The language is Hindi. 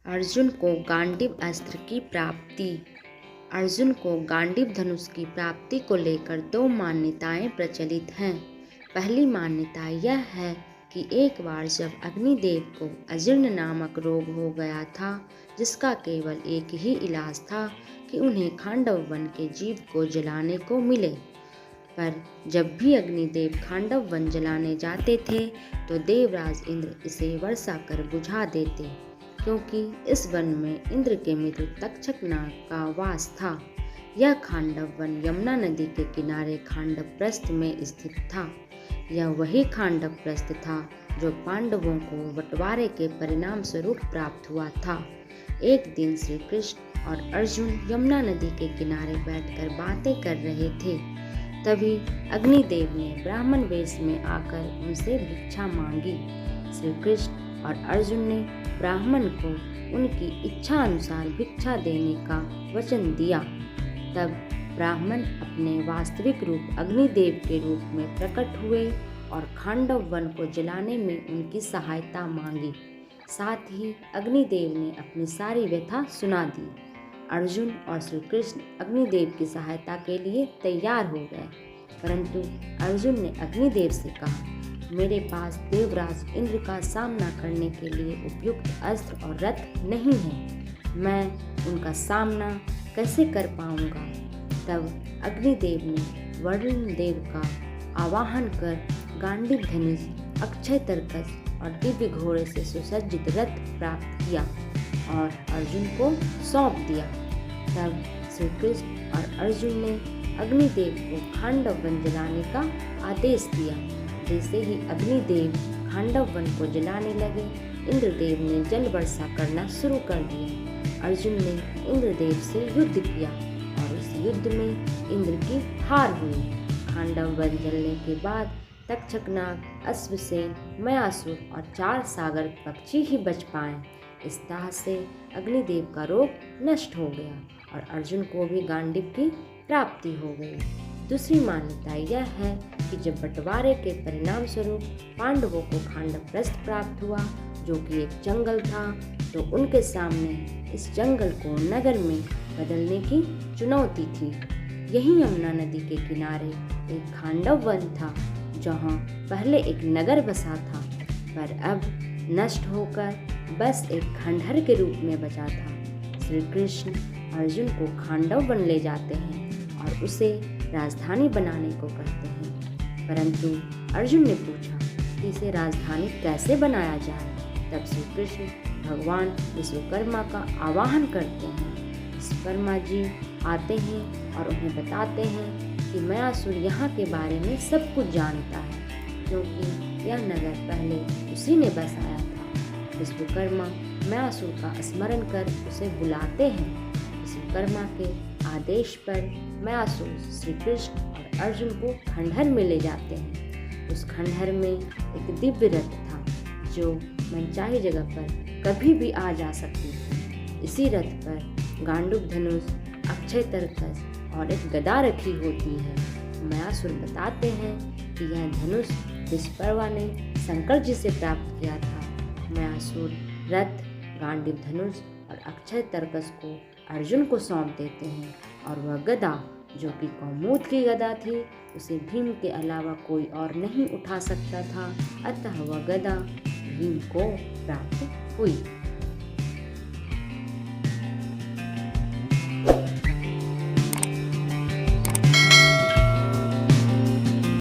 अर्जुन को गांडीव अस्त्र की प्राप्ति। अर्जुन को गांडीव धनुष की प्राप्ति को लेकर दो मान्यताएं प्रचलित हैं। पहली मान्यता यह है कि एक बार जब अग्निदेव को अजीर्ण नामक रोग हो गया था, जिसका केवल एक ही इलाज था कि उन्हें खांडव वन के जीव को जलाने को मिले। पर जब भी अग्निदेव खांडव वन जलाने जाते थे तो देवराज इंद्र इसे वर्षा कर बुझा देते, क्योंकि इस वन में इंद्र के मित्र तक्षक नाग का वास था। यह खांडव वन यमुना नदी के किनारे खांडवप्रस्थ में स्थित था। यह वही खांडवप्रस्थ था जो पांडवों को बंटवारे के परिणाम स्वरूप प्राप्त हुआ था। एक दिन श्री कृष्ण और अर्जुन यमुना नदी के किनारे बैठकर बातें कर रहे थे। तभी अग्निदेव ने ब्राह्मण वेश में आकर उनसे भिक्षा मांगी। श्री कृष्ण और अर्जुन ने ब्राह्मण को उनकी इच्छा अनुसार भिक्षा देने का वचन दिया। तब ब्राह्मण अपने वास्तविक रूप अग्निदेव के रूप में प्रकट हुए और खांडव वन को जलाने में उनकी सहायता मांगी। साथ ही अग्निदेव ने अपनी सारी व्यथा सुना दी। अर्जुन और श्री कृष्ण अग्निदेव की सहायता के लिए तैयार हो गए, परंतु अर्जुन ने अग्निदेव से कहा, मेरे पास देवराज इंद्र का सामना करने के लिए उपयुक्त अस्त्र और रथ नहीं है। मैं उनका सामना कैसे कर पाऊंगा? तब अग्निदेव ने वरुण देव का आवाहन कर गांडीव धनुष, अक्षय तरकस और दिव्य घोड़े से सुसज्जित रथ प्राप्त किया और अर्जुन को सौंप दिया। तब श्री कृष्ण और अर्जुन ने अग्निदेव को खांडव वन जलाने का आदेश दिया। जैसे ही अग्निदेव खांडव वन को जलाने लगे, इंद्रदेव ने जल वर्षा करना शुरू कर दिया। अर्जुन ने इंद्रदेव से युद्ध किया और उस युद्ध में इंद्र की हार हुई। खांडव वन जलने के बाद तक्षकनाग, अश्वसेन, मयासुर और 4 सागर पक्षी ही बच पाए। इस तरह से अग्निदेव का रोग नष्ट हो गया और अर्जुन को भी गांडीव की प्राप्ति हो गई। दूसरी मान्यता यह है कि जब बंटवारे के परिणाम स्वरूप पांडवों को खांडवप्रस्थ प्राप्त हुआ, जो कि एक जंगल था, तो उनके सामने इस जंगल को नगर में बदलने की चुनौती थी। यही यमुना नदी के किनारे एक खांडव वन था, जहाँ पहले एक नगर बसा था, पर अब नष्ट होकर बस एक खंडहर के रूप में बचा था। श्री कृष्ण अर्जुन को खांडव वन ले जाते हैं और उसे राजधानी बनाने को कहते हैं, परंतु अर्जुन ने पूछा कि इसे राजधानी कैसे बनाया जाए। तब श्री कृष्ण भगवान विश्वकर्मा का आवाहन करते हैं। विश्वकर्मा जी आते हैं और उन्हें बताते हैं कि मयासुर यहाँ के बारे में सब कुछ जानता है, क्योंकि यह नगर पहले उसी ने बसाया था। विश्वकर्मा मयासुर का स्मरण कर उसे बुलाते हैं। विश्वकर्मा के आदेश पर मयासुर श्री कृष्ण और अर्जुन को खंडहर में ले जाते हैं। उस खंडहर में एक दिव्य रथ था, जो मनचाही जगह पर कभी भी आ जा सकती थी। इसी रथ पर गांडीव धनुष, अक्षय तरकस और एक गदा रखी होती है। मयासुर बताते हैं कि यह धनुष विश्वकर्मा ने शंकर जी से प्राप्त किया था। मयासुर रथ, गांडीव धनुष और अक्षय तरकस को अर्जुन को सौंप देते हैं और वह गदा, जो कि कौमुद की गदा थी, उसे भीम के अलावा कोई और नहीं उठा सकता था, अतः वह गदा भीम को प्राप्त हुई।